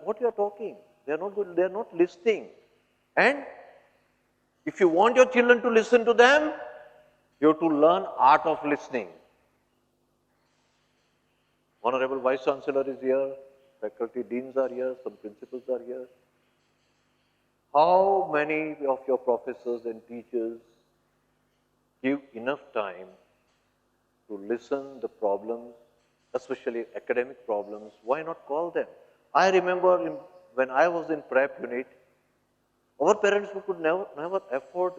What you are talking? They are not good, they are not listening. And if you want your children to listen to them, you have to learn art of listening. Honorable Vice Chancellor is here, faculty deans are here, some principals are here. How many of your professors and teachers give enough time to listen the problems, especially academic problems? Why not call them? I remember when I was in prep unit, our parents could never afford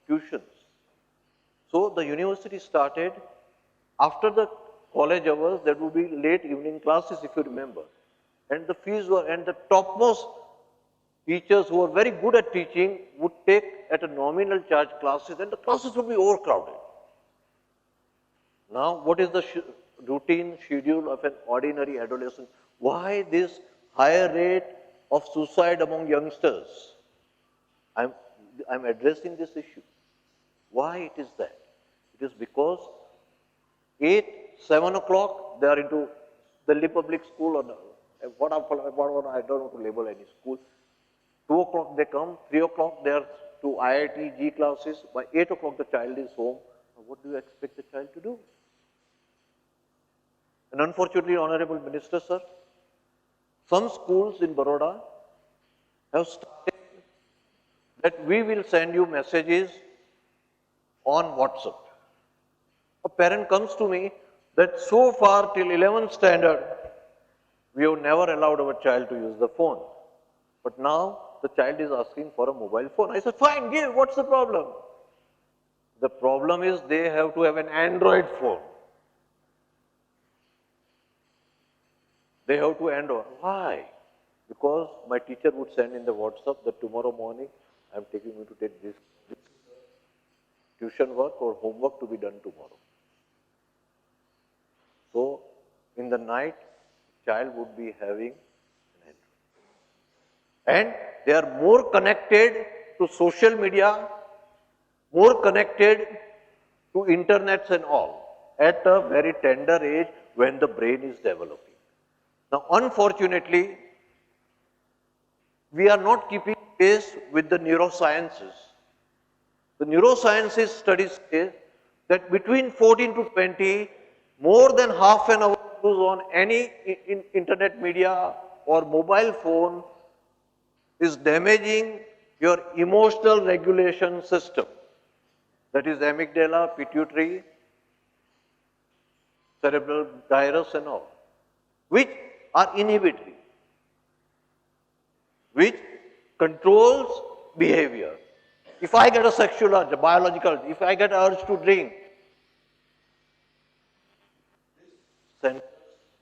tuitions. So the university started, after the college hours, there would be late evening classes, if you remember. And the fees were, and the topmost teachers who were very good at teaching would take at a nominal charge classes, and the classes would be overcrowded. Now, what is the routine schedule of an ordinary adolescent? Why this higher rate of suicide among youngsters? I'm addressing this issue. Why it is that? It is because 8, 7 o'clock, they are into Delhi public school or what I don't want to label any school. 2 o'clock they come, 3 o'clock they are to IIT, G classes. By 8 o'clock the child is home. What do you expect the child to do? And unfortunately, Honorable Minister, sir, some schools in Baroda have started that we will send you messages on WhatsApp. A parent comes to me that so far till 11th standard, we have never allowed our child to use the phone. But now the child is asking for a mobile phone. I said, fine, give, what's the problem? The problem is they have to have an Android phone. They have to Android. Why? Because my teacher would send in the WhatsApp that tomorrow morning I am taking you to take this tuition work or homework to be done tomorrow. So, in the night, child would be having an Android. And they are more connected to social media, more connected to internets and all, at a very tender age when the brain is developing. Now, unfortunately, we are not keeping pace with the neurosciences. The neurosciences studies say that between 14 to 20, more than half an hour use on any internet media or mobile phone is damaging your emotional regulation system. That is amygdala, pituitary, cerebral gyrus and all, which are inhibitory, which controls behavior. If I get a sexual urge, a biological, if I get an urge to drink,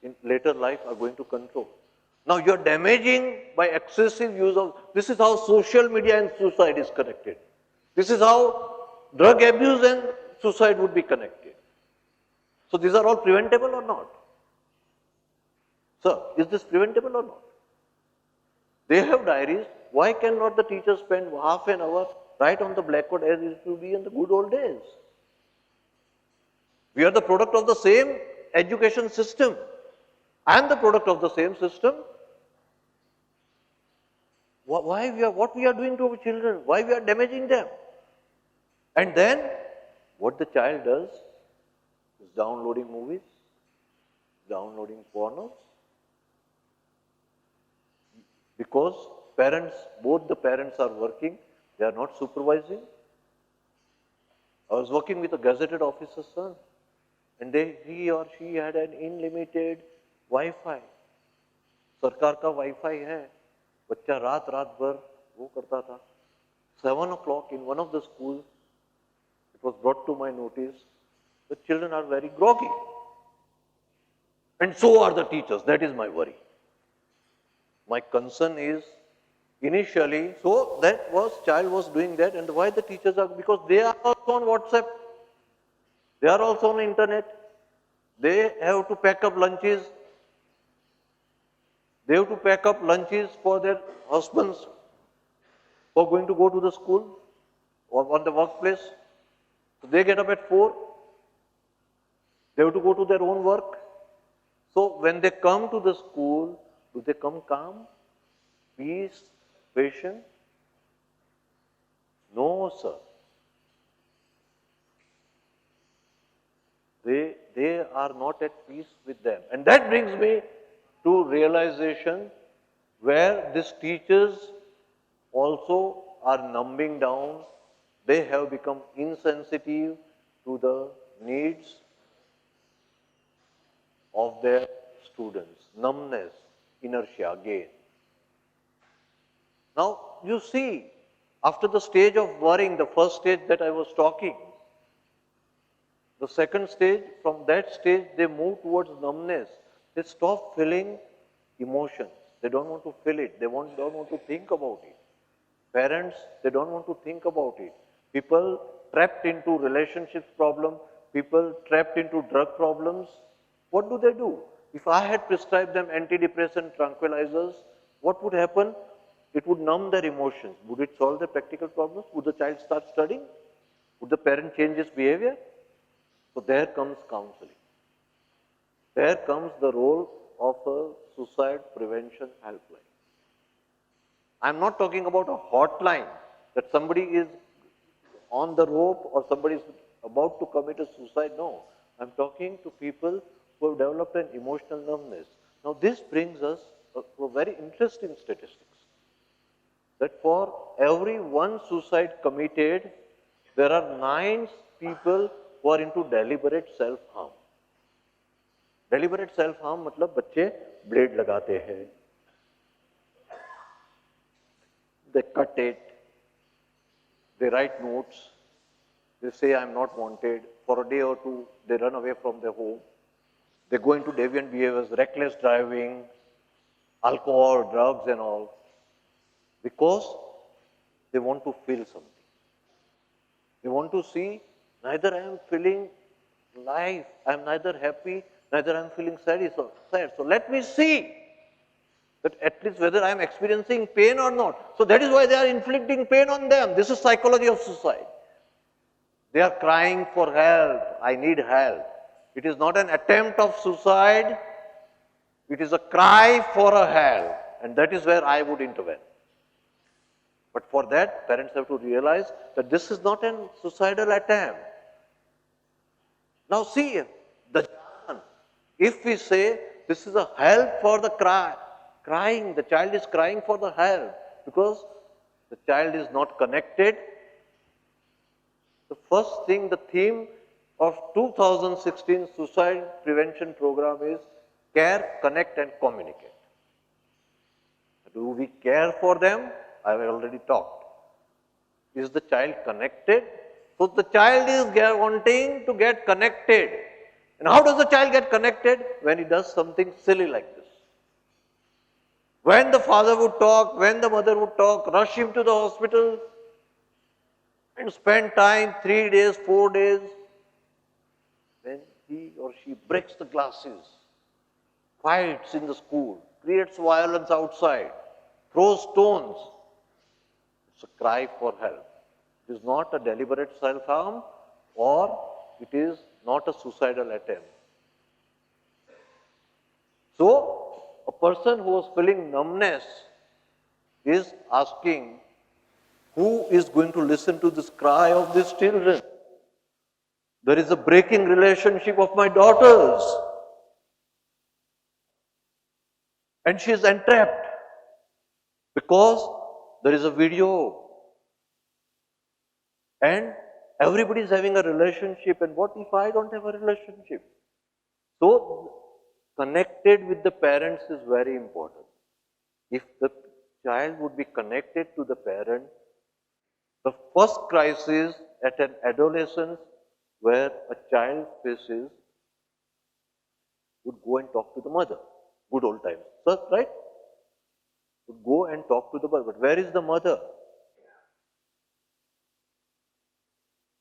in later life are going to control. Now you are damaging by excessive use of, this is how social media and suicide is connected. This is how drug abuse and suicide would be connected. So these are all preventable or not? Sir, is this preventable or not? They have diaries. Why cannot the teacher spend half an hour right on the blackboard as it used to be in the good old days? We are the product of the same education system. I am the product of the same system. What we are doing to our children? Why we are damaging them? And then, what the child does is downloading movies, downloading pornos, because parents, both the parents are working, they are not supervising. I was working with a gazetted officer's son, and he or she had an unlimited Wi-Fi. सरकार का Wi-Fi है, बच्चा रात भर वो करता था. 7 o'clock in one of the schools, it was brought to my notice, the children are very groggy. And so are the teachers, that is my worry. My concern is, initially, so that was, child was doing that, and why the teachers are, because they are also on WhatsApp, they are also on internet, they have to pack up lunches, they have to pack up lunches for their husbands who are going to go to the school or on the workplace. So they get up at 4, they have to go to their own work. So when they come to the school, do they come calm? peace, patience? No, sir. They are not at peace with them. And that brings me to realization where these teachers also are numbing down. They have become insensitive to the needs of their students. Numbness, inertia again. Now, you see, after the stage of worrying, the first stage that I was talking, the second stage, from that stage, they move towards numbness. They stop feeling emotions. They don't want to feel it. They don't want to think about it. Parents, they don't want to think about it. People trapped into relationships problem, people trapped into drug problems, what do? If I had prescribed them antidepressant tranquilizers, what would happen? It would numb their emotions. Would it solve their practical problems? Would the child start studying? Would the parent change his behavior? So there comes counseling. There comes the role of a suicide prevention helpline. I'm not talking about a hotline that somebody is on the rope or somebody is about to commit a suicide. No, I'm talking to people who have developed an emotional numbness. Now this brings us to a very interesting statistics that for every one suicide committed, there are 9 people who are into deliberate self-harm. Deliberate self-harm मतलब बच्चे blade लगाते हैं, they cut it, they write notes, they say I'm not wanted, for a day or two they run away from their home, they go into deviant behaviors, reckless driving, alcohol, drugs and all, because they want to feel something. They want to see, neither I am feeling life, I am neither happy, neither I am feeling sad. So let me see that at least whether I am experiencing pain or not. So that is why they are inflicting pain on them. This is psychology of suicide. They are crying for help. I need help. It is not an attempt of suicide. It is a cry for a help. And that is where I would intervene. But for that, parents have to realize that this is not a suicidal attempt. Now see, the jargon, if we say this is a help for the crying, the child is crying for the help because the child is not connected. The first thing, the theme of 2016 suicide prevention program is care, connect and communicate. Do we care for them? I have already talked. Is the child connected? So the child is wanting to get connected. And how does the child get connected? When he does something silly like this. When the father would talk, when the mother would talk, rush him to the hospital and spend time 3 days, 4 days. When he or she breaks the glasses, fights in the school, creates violence outside, throws stones. It's a cry for help. It is not a deliberate self-harm or it is not a suicidal attempt. So, a person who is feeling numbness is asking, who is going to listen to this cry of these children? There is a breaking relationship of my daughters. And she is entrapped because there is a video. And everybody is having a relationship. And what if I don't have a relationship? So, connected with the parents is very important. If the child would be connected to the parent, the first crisis at an adolescence where a child faces would go and talk to the mother. Good old times. So, right? Would go and talk to the mother. But where is the mother?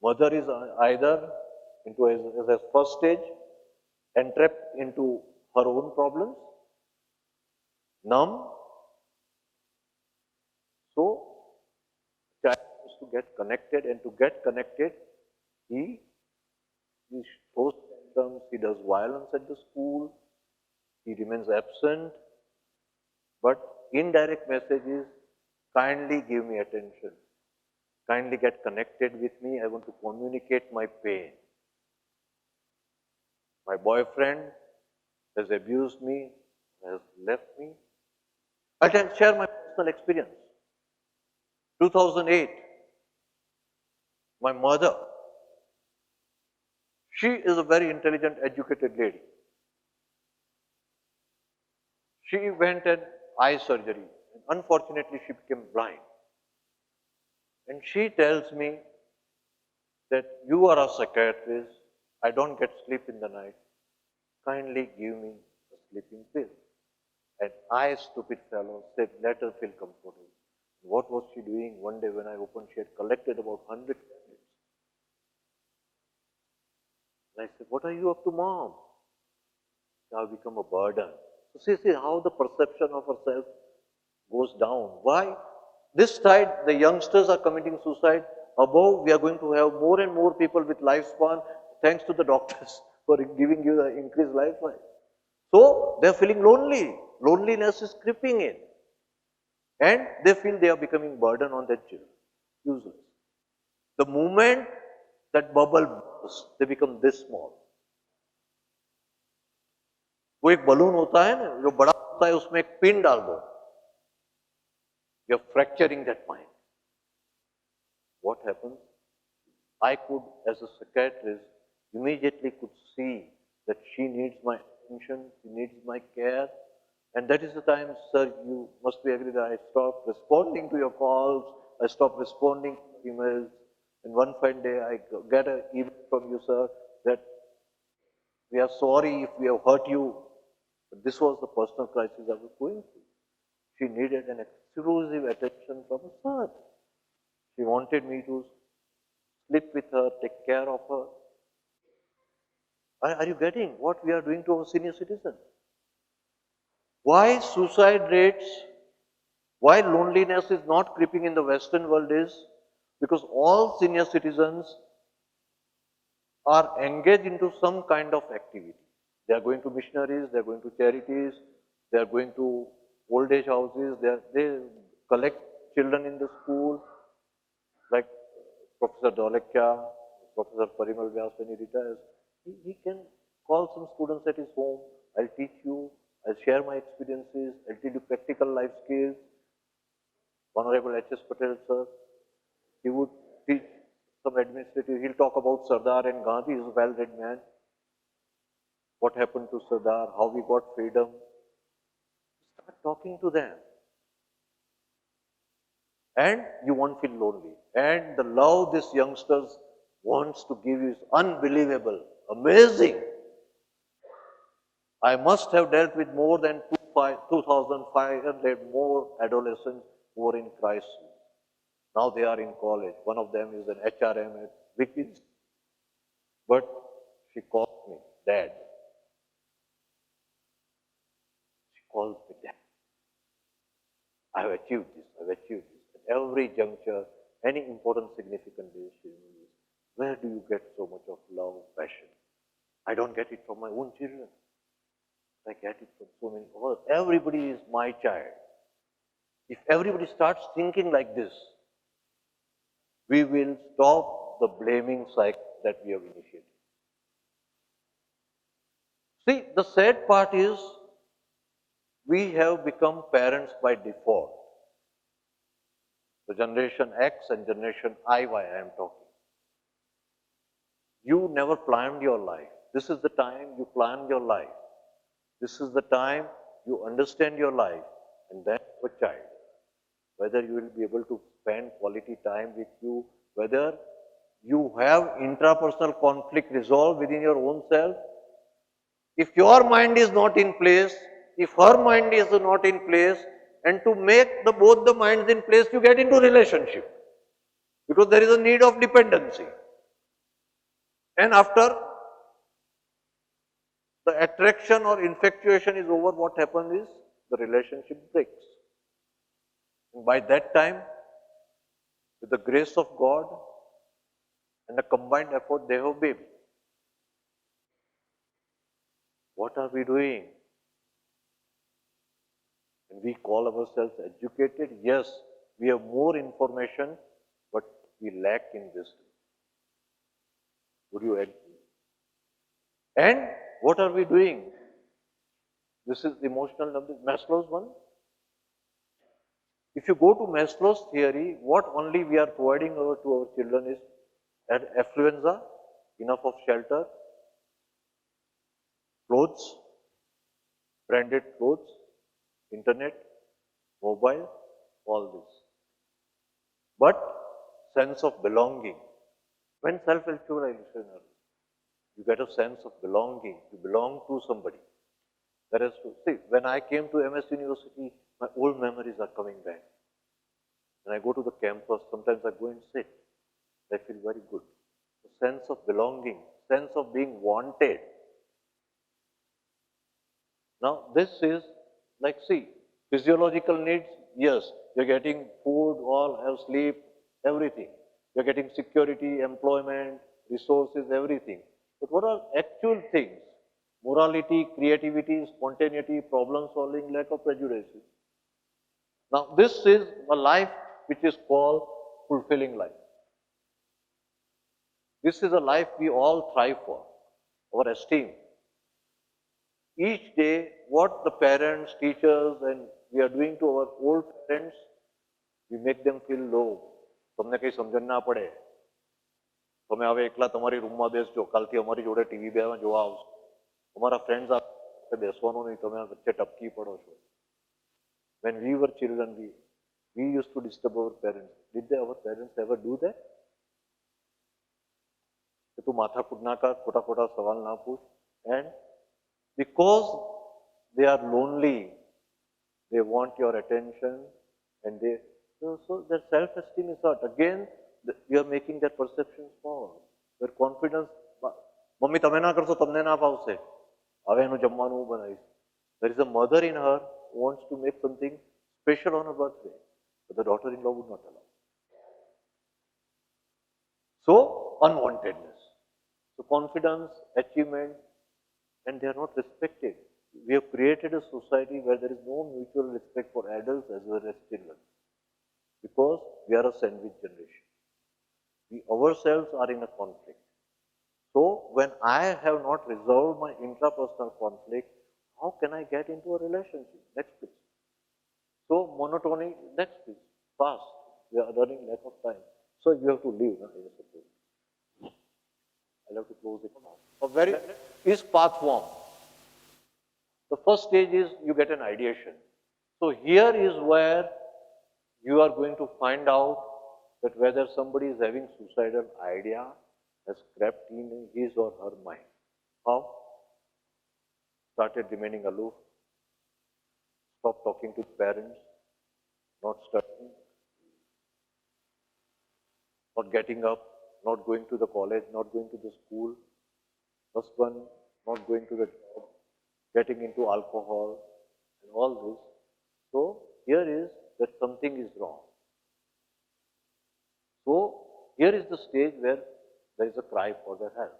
Mother is either into as a first stage, entrapped into her own problems, numb. So, child has to get connected, and to get connected, he shows symptoms, he does violence at the school, he remains absent, but indirect message is, kindly give me attention. Kindly get connected with me. I want to communicate my pain. My boyfriend has abused me, has left me. I can share my personal experience. 2008, my mother, she is a very intelligent, educated lady. She went an eye surgery. And unfortunately, she became blind. And she tells me that you are a psychiatrist. I don't get sleep in the night. Kindly give me a sleeping pill. And I, stupid fellow, said, let her feel comfortable. What was she doing? One day when I opened, she had collected about 100 tablets. And I said, what are you up to, mom? Now become a burden. So see how the perception of herself goes down. Why? This side, the youngsters are committing suicide. Above, we are going to have more and more people with lifespan, thanks to the doctors for giving you the increased lifespan. So, they are feeling lonely. Loneliness is creeping in. And they feel they are becoming burden on their children. Useless. The moment that bubble bursts, they become this small. वो एक balloon होता है ना, जो बड़ा होता है उसमें एक पिन डाल दो. You're fracturing that mind. What happens? I could, as a psychiatrist, immediately could see that she needs my attention, she needs my care. And that is the time, sir, you must be agree that I stopped responding to your calls, I stopped responding to emails. And one fine day, I get an email from you, sir, that we are sorry if we have hurt you. But this was the personal crisis I was going through. She needed an exclusive attention from a son. She wanted me to sleep with her, take care of her. Are you getting what we are doing to our senior citizens? Why suicide rates, why loneliness is not creeping in the Western world is because all senior citizens are engaged into some kind of activity. They are going to missionaries, they are going to charities, they are going to old age houses, they collect children in the school, like Professor Dolekya, Professor Parimal Vyas when he retires, he can call some students at his home, I'll teach you, I'll share my experiences, I'll teach you practical life skills. Honorable H.S. Patel, sir, he would teach some administrative, he'll talk about Sardar and Gandhi, he's a well-read man. What happened to Sardar, how we got freedom. Start talking to them. And you won't feel lonely. And the love these youngsters wants to give you is unbelievable, amazing. I must have dealt with more than 2,500 more adolescents who were in crisis. Now they are in college. One of them is an HRM at Wickens. But she called me, Dad. She called me, Dad. I have achieved this, I have achieved this. At every juncture, any important, significant decision is, where do you get so much of love, passion? I don't get it from my own children. I get it from so many others. Everybody is my child. If everybody starts thinking like this, we will stop the blaming cycle that we have initiated. See, the sad part is, we have become parents by default. The generation X and generation IY I am talking. You never planned your life. This is the time you plan your life. This is the time you understand your life and then your child. Whether you will be able to spend quality time with you, whether you have intrapersonal conflict resolved within your own self. If your mind is not in place, if her mind is not in place, and to make both the minds in place, you get into relationship. Because there is a need of dependency. And after the attraction or infatuation is over, what happens is the relationship breaks. And by that time, with the grace of God and a combined effort, they have baby. What are we doing? we call ourselves educated. Yes, we have more information, but we lack in wisdom. Would you agree? And what are we doing? This is emotional numbers, Maslow's one. If you go to Maslow's theory, what only we are providing to our children is affluenza, enough of shelter, clothes, branded clothes, internet, mobile, all this. But sense of belonging. When self-actualization, you get a sense of belonging. You belong to somebody. That is to see, when I came to MS University, my old memories are coming back. When I go to the campus, sometimes I go and sit. I feel very good. A sense of belonging, sense of being wanted. Now, this is like, see, physiological needs, yes, you're getting food, all have sleep, everything. You're getting security, employment, resources, everything. But what are actual things? Morality, creativity, spontaneity, problem solving, lack of prejudices. Now, this is a life which is called fulfilling life. This is a life we all thrive for, our esteem. Each day, what the parents, teachers, and we are doing to our old parents, we make them feel low. તમને કંઈ સમજણ ના પડે. તમે હવે એકલા તમારી રૂમમાં બેસજો, કાલથી અમારી જોડે ટીવી જોવા આવશો. તમારા ફ્રેન્ડ્સ આપણે બેસવાનું નહીં, તમે વચ્ચે ટપકી પડો છો. When we were children, we used to disturb our parents. Did our parents ever do that? કે તું માથાકૂટ ના કર, ખોટા ખોટા સવાલ ના પૂછ. And because they are lonely, they want your attention, and so their self-esteem is hurt. Again, you are making their perception small. Their confidence, mummy તમે ના કરશો તમને ના ફાવશે, હવે એનું જમવાનું હું બનાવીશ. There is a mother in her who wants to make something special on her birthday, but the daughter-in-law would not allow. So, unwantedness. So, confidence, achievement, and they are not respected. We have created a society where there is no mutual respect for adults as well as children, because we are a sandwich generation. We ourselves are in a conflict. So, when I have not resolved my intrapersonal conflict, how can I get into a relationship? Next please. So, monotony, next please. Fast. We are running lack of time. So, you have to leave. I'll have to close it now. Is path formed. The first stage is you get an ideation. So here is where you are going to find out that whether somebody is having suicidal idea has crept in his or her mind. How? Started remaining aloof, stop talking to parents, not studying, not getting up, not going to the college, not going to the school, husband, not going to the job, getting into alcohol and all this. So here is that something is wrong. So here is the stage where there is a cry for the help.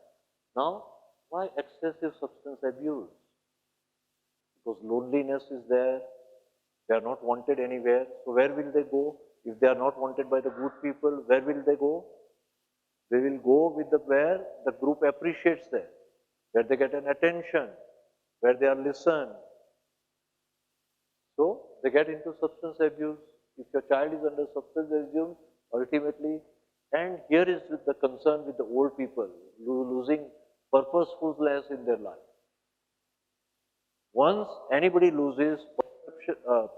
Now, why excessive substance abuse? Because loneliness is there, they are not wanted anywhere. So where will they go? If they are not wanted by the good people, where will they go? They will go with where the group appreciates them, where they get an attention, where they are listened. So they get into substance abuse. If your child is under substance abuse, ultimately, and here is the concern with the old people, losing purposefulness in their life. Once anybody loses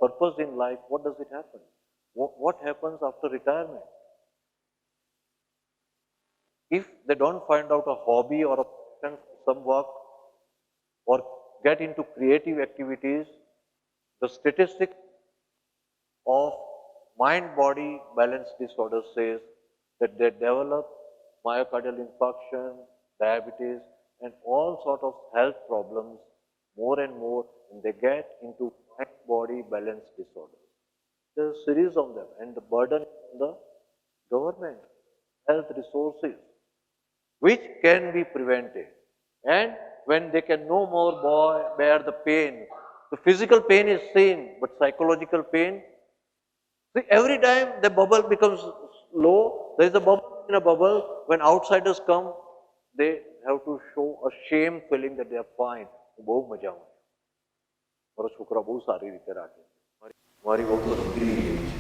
purpose in life, what does it happen? What happens after retirement? If they don't find out a hobby or a passion for some work or get into creative activities, the statistic of mind-body balance disorder says that they develop myocardial infarction, diabetes, and all sort of health problems more and more, and they get into mind-body balance disorders. There's a series of them, and the burden on the government, health resources, which can be prevented. And when they can no more bear the pain The physical pain is seen, but psychological pain, see, every time the bubble becomes low, there is a bubble in a bubble. When outsiders come, they have to show a shame feeling that they are fine. બહુ મજામાં મારો છોકરા બહુ સારી રીતે રાખે મારી બહુ તો દીકરી એવી છે.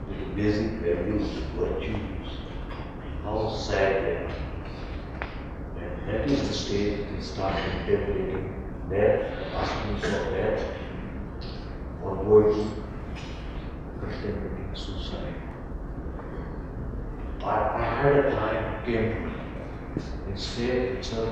The basic values, virtues, how sad they are. And that is the stage they start contemplating death, asking for death, or going contemplating suicide. I had a client who came to me and said, "Sir,